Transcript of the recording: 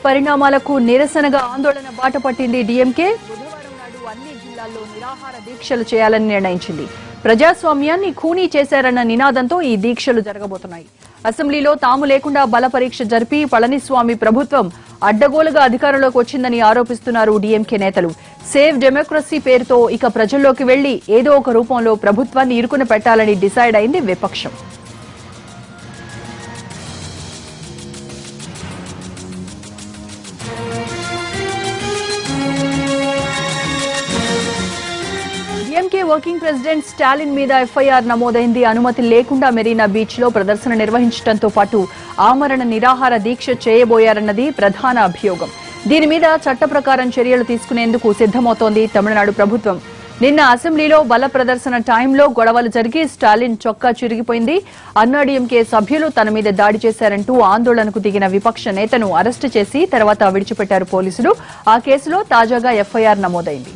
పరిణామాలకు నిరసనగా ఆందోళన బాట పట్టింది డీఎంకే. బుధవారం నాడు అన్ని జిల్లాల్లో నిరాహార దీక్షలు చేయాలని నిర్ణయించింది. ప్రజాస్వామ్యాన్ని ఖూనీ చేశారన్న నినాదంతో ఈ దీక్షలు జరగబోతున్నాయి. అసెంబ్లీలో తాము లేకుండా బల పరీక్ష జరిపి పళనిస్వామి ప్రభుత్వం అడ్డగోలుగా అధికారంలోకి వచ్చిందని ఆరోపిస్తున్నారు డీఎంకే నేతలు. సేవ్ డెమోక్రసీ పేరుతో ఇక ప్రజల్లోకి వెళ్లి ఏదో ఒక రూపంలో ప్రభుత్వాన్ని ఇరుకున పెట్టాలని డిసైడ్ అయింది విపక్షం. డీఎంకే వర్కింగ్ ప్రెసిడెంట్ స్టాలిన్ మీద ఎఫ్ఐఆర్ నమోదైంది. అనుమతి లేకుండా మెరీనా బీచ్ లో ప్రదర్శన నిర్వహించడంతో పాటు ఆమరణ నిరాహార దీక్ష చేయబోయారన్నది ప్రధాన అభియోగం. దీని మీద చట్ట ప్రకారం చర్యలు తీసుకునేందుకు సిద్దమవుతోంది తమిళనాడు ప్రభుత్వం. నిన్న అసెంబ్లీలో బల ప్రదర్శన టైంలో గొడవలు జరిగి స్టాలిన్ చొక్కా చిరిగిపోయింది. అన్నాడీఎంకే సభ్యులు తన మీద దాడి చేశారంటూ ఆందోళనకు దిగిన విపక్ష నేతను అరెస్టు చేసి తర్వాత విడిచిపెట్టారు పోలీసులు. ఆ కేసులో తాజాగా ఎఫ్ఐఆర్ నమోదైంది.